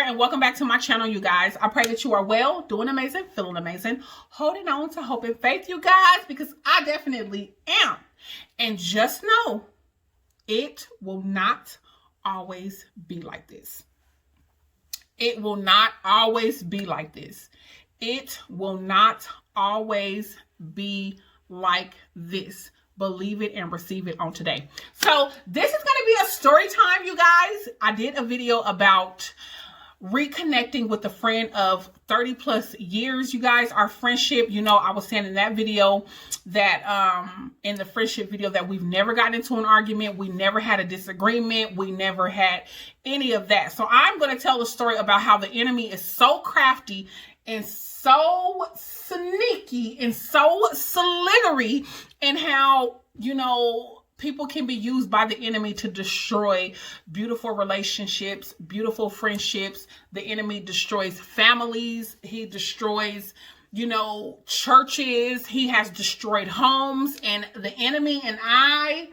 and welcome back to my channel, you guys. I pray that you are well, doing amazing, feeling amazing, holding on to hope and faith, you guys, because I definitely am. And just know, it will not always be like this. It will not always be like this. It will not always be like this. Believe it and receive it on today. So this is going to be a story time, you guys. I did a video about reconnecting with a friend of 30 plus years, you guys. Our friendship, you know, I was saying in that video that in the friendship video that we've never gotten into an argument, we never had a disagreement, we never had any of that. So I'm going to tell a story about how the enemy is so crafty and so sneaky and so slithery, and how, you know, people can be used by the enemy to destroy beautiful relationships, beautiful friendships. The enemy destroys families. He destroys, you know, churches. He has destroyed homes. And the enemy, and I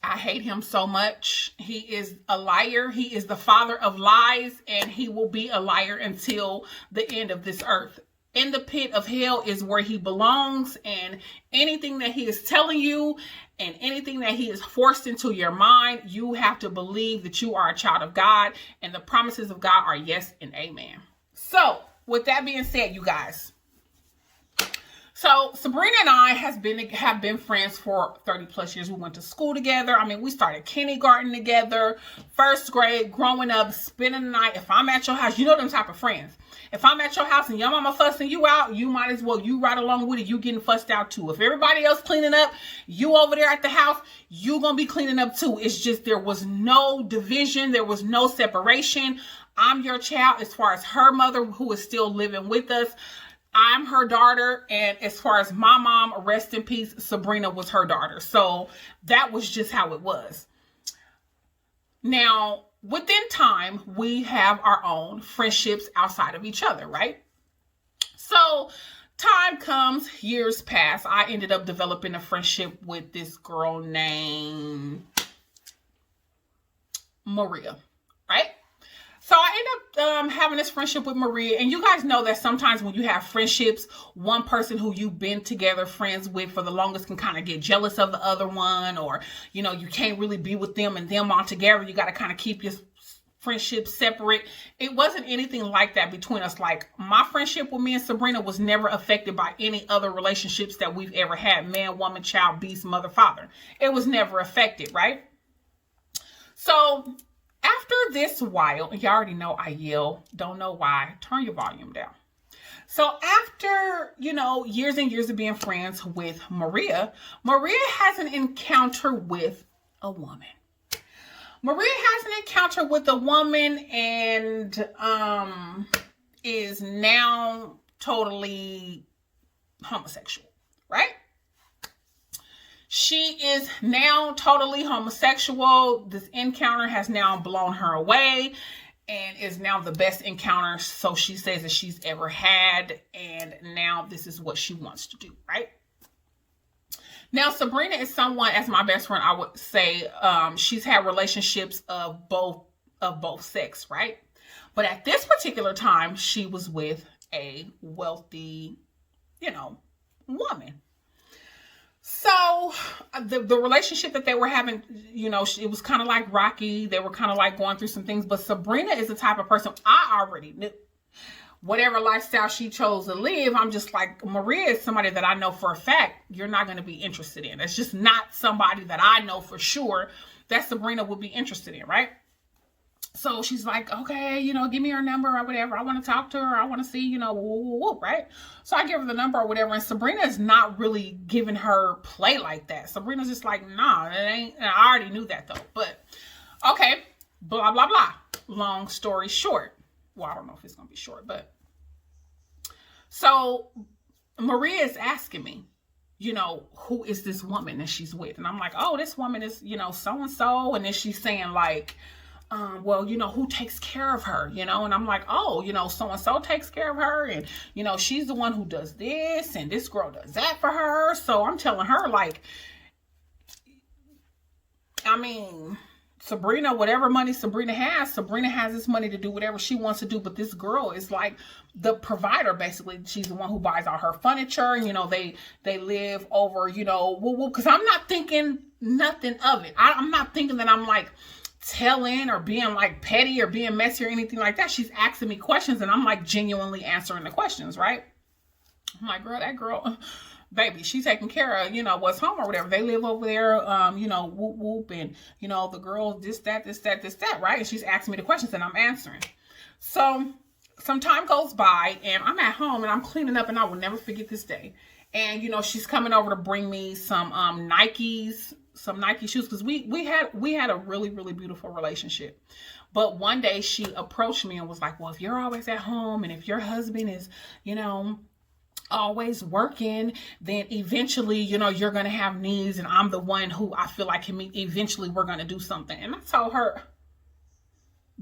hate him so much. He is a liar. He is the father of lies, and he will be a liar until the end of this earth. In the pit of hell is where he belongs, and anything that he is telling you and anything that he is forced into your mind, you have to believe that you are a child of God, and the promises of God are yes and amen. So with that being said, you guys, so Sabrina and I have been friends for 30 plus years. We went to school together. I mean, we started kindergarten together, first grade, growing up, spending the night. If I'm at your house, you know them type of friends. If I'm at your house and your mama fussing you out, you might as well, you right along with it. You getting fussed out too. If everybody else cleaning up, you over there at the house, you gonna be cleaning up too. It's just, there was no division. There was no separation. I'm your child as far as her mother, who is still living with us. I'm her daughter, and as far as my mom, rest in peace, Sabrina was her daughter. So that was just how it was. Now, within time, we have our own friendships outside of each other, right? So time comes, years pass. I ended up developing a friendship with this girl named Maria, right? So I ended up having this friendship with Maria. And you guys know that sometimes when you have friendships, one person who you've been together friends with for the longest can kind of get jealous of the other one. Or, you know, you can't really be with them and them all together. You got to kind of keep your friendship separate. It wasn't anything like that between us. Like, my friendship with me and Sabrina was never affected by any other relationships that we've ever had. Man, woman, child, beast, mother, father. It was never affected, right? So after this while, you already know I yell, don't know why, turn your volume down. So after, you know, years and years of being friends with Maria, Maria has an encounter with a woman. Maria has an encounter with a woman and is now totally homosexual, right? She is now totally homosexual. This encounter has now blown her away and is now the best encounter, so she says, that she's ever had. And now this is what she wants to do, right? Now, Sabrina is someone, as my best friend, I would say, she's had relationships of both sex, right? But at this particular time, she was with a wealthy, you know, woman. So the relationship that they were having, you know, it was kind of like rocky. They were kind of like going through some things. But Sabrina is the type of person I already knew. Whatever lifestyle she chose to live, I'm just like, Maria is somebody that I know for a fact you're not going to be interested in. It's just not somebody that I know for sure that Sabrina would be interested in, right? So she's like, okay, you know, give me her number or whatever. I want to talk to her. I want to see, you know, right? So I give her the number or whatever. And Sabrina is not really giving her play like that. Sabrina's just like, nah, it ain't. And I already knew that though. But okay, blah, blah, blah. Long story short. Well, I don't know if it's going to be short, but. So Maria is asking me, you know, who is this woman that she's with? And I'm like, oh, this woman is, you know, so-and-so. And then she's saying like, well, you know, who takes care of her, you know? And I'm like, oh, you know, so-and-so takes care of her. And, you know, she's the one who does this and this girl does that for her. So I'm telling her like, I mean, Sabrina, whatever money Sabrina has this money to do whatever she wants to do. But this girl is like the provider, basically. She's the one who buys all her furniture. And, they live over, because I'm not thinking nothing of it. I'm not thinking that I'm like telling or being like petty or being messy or anything like that. She's asking me questions and I'm like genuinely answering the questions, right? I'm like, girl, that girl, baby, she's taking care of, what's home or whatever. They live over there, whoop, whoop. And, the girls, this, that, right? And she's asking me the questions and I'm answering. So some time goes by and I'm at home and I'm cleaning up and I will never forget this day. And, she's coming over to bring me some Nike shoes. Because we had a really, really beautiful relationship. But one day she approached me and was like, well, if you're always at home and if your husband is, always working, then eventually, you're going to have needs and I'm the one who I feel like can meet. Eventually we're going to do something. And I told her,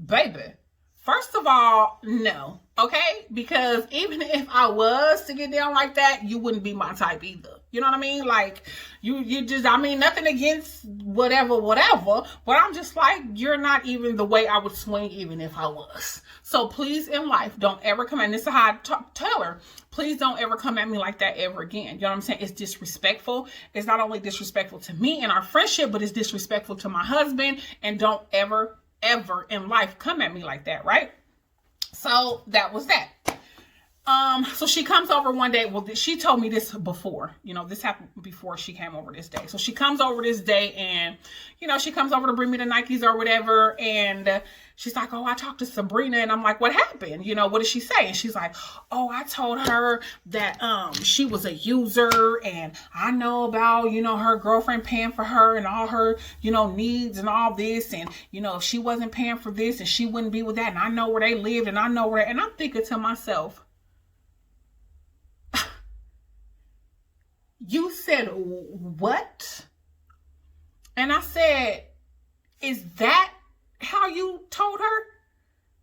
baby, first of all, no. Okay. Because even if I was to get down like that, you wouldn't be my type either. You know what I mean? Like you just, nothing against whatever, but I'm just like, you're not even the way I would swing even if I was. So please in life, don't ever come at, and this is how I tell her, please don't ever come at me like that ever again. You know what I'm saying? It's disrespectful. It's not only disrespectful to me and our friendship, but it's disrespectful to my husband. And don't ever in life come at me like that, right? So that was that. So she comes over one day. Well, she told me this before, this happened before she came over this day. So she comes over this day and, she comes over to bring me the Nikes or whatever. And she's like, oh, I talked to Sabrina. And I'm like, what happened? What did she say? And she's like, oh, I told her that, she was a user and I know about, her girlfriend paying for her and all her, needs and all this. And, if she wasn't paying for this and she wouldn't be with that. And I know where they lived and I know where, and I'm thinking to myself, you said what? And I said, is that how you told her?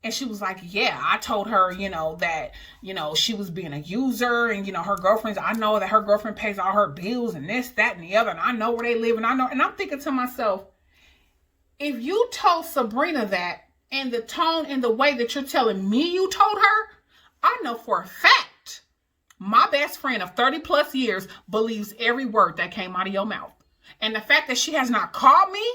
And she was like, yeah, I told her, that, she was being a user and, her girlfriends, I know that her girlfriend pays all her bills and this, that, and the other. And I know where they live and I know. And I'm thinking to myself, if you told Sabrina that and the tone and the way that you're telling me you told her, I know for a fact my best friend of 30 plus years believes every word that came out of your mouth. And the fact that she has not called me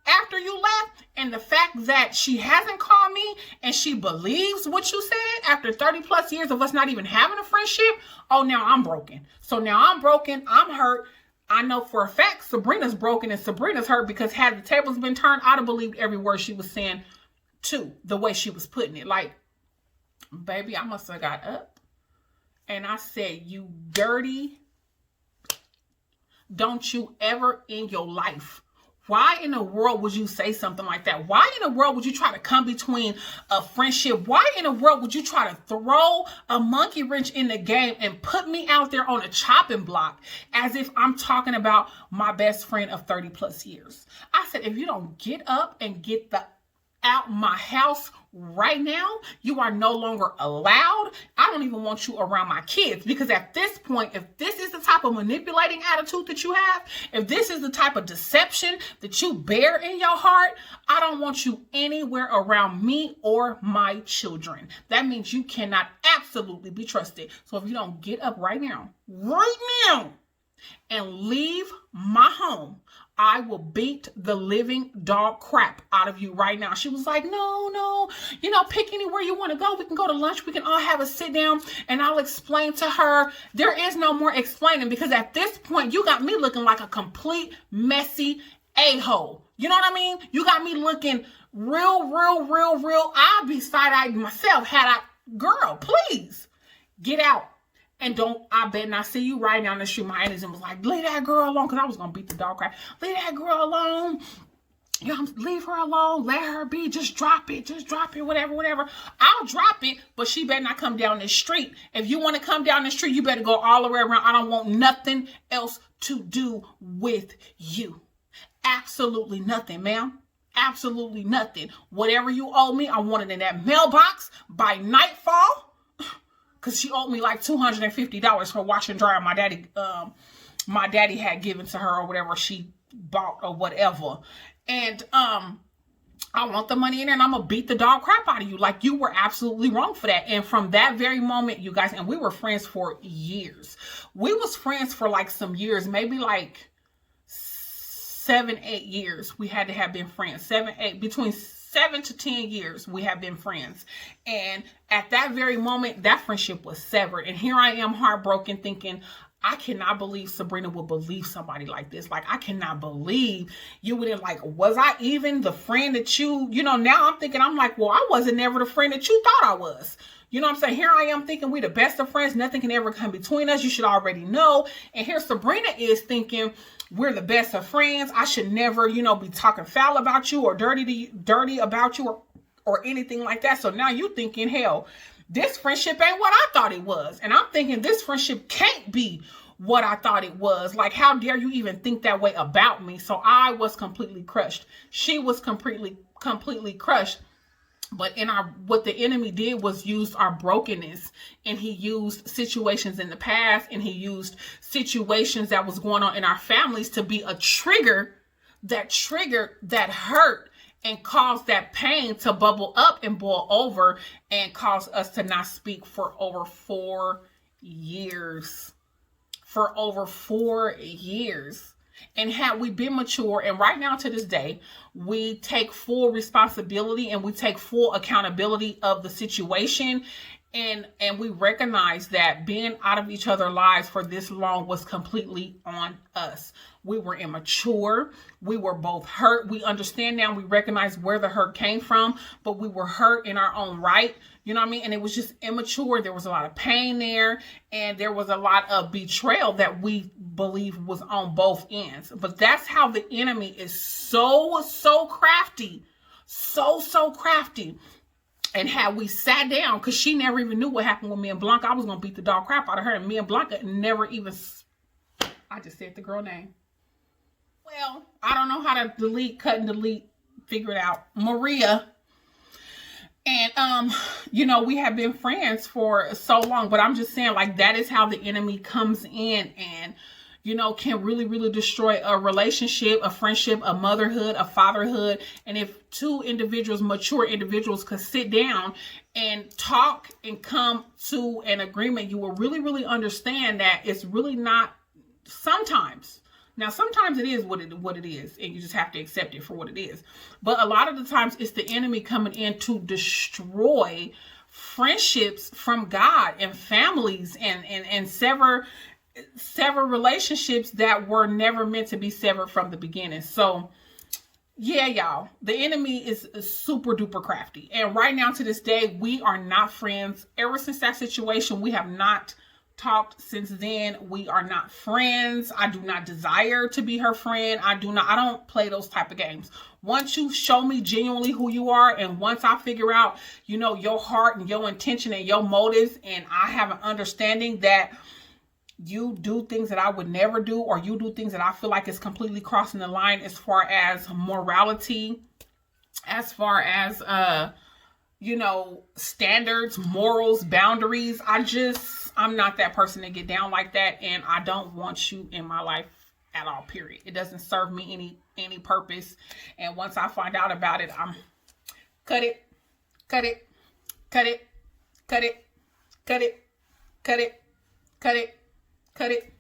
after you left, and the fact that she hasn't called me and she believes what you said after 30 plus years of us not even having a friendship, oh, now I'm broken. So now I'm broken. I'm hurt. I know for a fact Sabrina's broken and Sabrina's hurt because had the tables been turned, I'd have believed every word she was saying too, the way she was putting it. Like, baby, I must have got up. And I said, you dirty, don't you ever in your life. Why in the world would you say something like that? Why in the world would you try to come between a friendship? Why in the world would you try to throw a monkey wrench in the game and put me out there on a chopping block as if I'm talking about my best friend of 30 plus years? I said, if you don't get up and get the out my house right now, you are no longer allowed. I don't even want you around my kids, because at this point, if this is the type of manipulating attitude that you have, if this is the type of deception that you bear in your heart, I don't want you anywhere around me or my children. That means you cannot absolutely be trusted. So if you don't get up right now, and leave my home, I will beat the living dog crap out of you right now. She was like, no, pick anywhere you want to go. We can go to lunch. We can all have a sit down and I'll explain to her. There is no more explaining, because at this point, you got me looking like a complete messy a-hole. You know what I mean? You got me looking real. I'd be side-eyed myself had I, girl, please get out. And I bet not see you right down the street. My auntie was like, leave that girl alone. Because I was going to beat the dog crap. Leave that girl alone. Leave her alone. Let her be. Just drop it. Whatever. I'll drop it. But she better not come down the street. If you want to come down the street, you better go all the way around. I don't want nothing else to do with you. Absolutely nothing, ma'am. Absolutely nothing. Whatever you owe me, I want it in that mailbox by nightfall. Because she owed me like $250 for wash and dryer my daddy had given to her or whatever she bought or whatever. And I want the money in there and I'm going to beat the dog crap out of you. Like, you were absolutely wrong for that. And from that very moment, you guys, and we were friends for years. We was friends for like some years, maybe like 7, 8 years. We had to have been friends. 7, 8, between 7 to 10 years, we have been friends. And at that very moment, that friendship was severed. And here I am, heartbroken, thinking, I cannot believe Sabrina would believe somebody like this. Like, I cannot believe you would have, like, was I even the friend that now I'm thinking, I'm like, well, I wasn't never the friend that you thought I was. You know what I'm saying? Here I am thinking we the best of friends. Nothing can ever come between us. You should already know. And here Sabrina is thinking we're the best of friends. I should never, be talking foul about you or dirty about you or anything like that. So now you thinking, hell, this friendship ain't what I thought it was. And I'm thinking this friendship can't be what I thought it was. Like, how dare you even think that way about me? So I was completely crushed. She was completely crushed. But what the enemy did was use our brokenness, and he used situations in the past, and he used situations that was going on in our families to be a trigger that hurt and cause that pain to bubble up and boil over and cause us to not speak for over 4 years. For over 4 years. And had we been mature, and right now to this day, we take full responsibility and we take full accountability of the situation. And we recognize that being out of each other's lives for this long was completely on us. We were immature. We were both hurt. We understand now. We recognize where the hurt came from, but we were hurt in our own right. You know what I mean? And it was just immature. There was a lot of pain there, and there was a lot of betrayal that we believe was on both ends. But that's how the enemy is so crafty. So crafty. And had we sat down, because she never even knew what happened with me and Blanca. I was going to beat the dog crap out of her. And me and Blanca never even, I just said the girl name. Well, I don't know how to cut and delete, figure it out. Maria. And, we have been friends for so long. But I'm just saying, like, that is how the enemy comes in and, can really, really destroy a relationship, a friendship, a motherhood, a fatherhood. And if two individuals, mature individuals, could sit down and talk and come to an agreement, you will really, really understand that it's really not sometimes. Now, sometimes it is what it is, and you just have to accept it for what it is. But a lot of the times, it's the enemy coming in to destroy friendships from God and families and sever relationships that were never meant to be severed from the beginning. So yeah, y'all, the enemy is super duper crafty. And right now to this day, we are not friends. Ever since that situation, we have not talked since then. We are not friends. I do not desire to be her friend. I don't play those type of games. Once you show me genuinely who you are, and once I figure out, your heart and your intention and your motives, and I have an understanding that you do things that I would never do, or you do things that I feel like is completely crossing the line as far as morality, as far as, standards, morals, boundaries. I'm not that person to get down like that. And I don't want you in my life at all, period. It doesn't serve me any purpose. And once I find out about it, I'm cut it.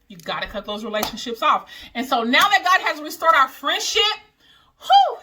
You got to cut those relationships off. And so now that God has restored our friendship,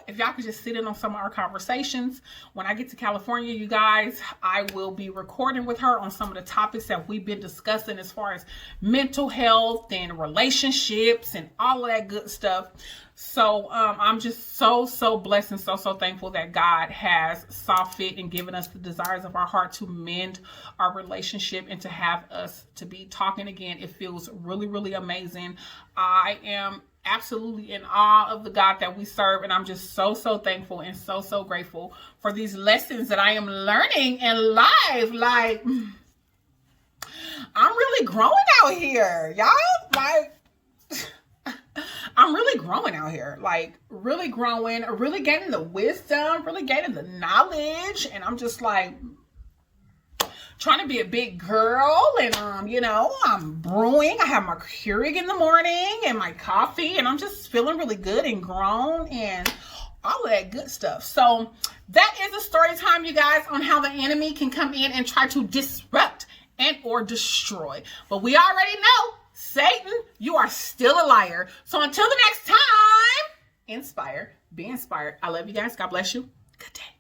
if y'all could just sit in on some of our conversations. When I get to California, you guys, I will be recording with her on some of the topics that we've been discussing as far as mental health and relationships and all of that good stuff. So I'm just so blessed and so thankful that God has saw fit and given us the desires of our heart to mend our relationship and to have us to be talking again. It feels really, really amazing. I am absolutely in awe of the God that we serve, and I'm just so thankful and so grateful for these lessons that I am learning in life. Like, I'm really growing out here, y'all. Like, I'm really growing out here, like really growing, really gaining the wisdom, really gaining the knowledge. And I'm just like trying to be a big girl. And, I'm brewing. I have my Keurig in the morning and my coffee, and I'm just feeling really good and grown. And all of that good stuff. So that is a story time, you guys, on how the enemy can come in and try to disrupt and or destroy. But we already know, Satan, you are still a liar. So until the next time, inspire, be inspired. I love you guys. God bless you. Good day.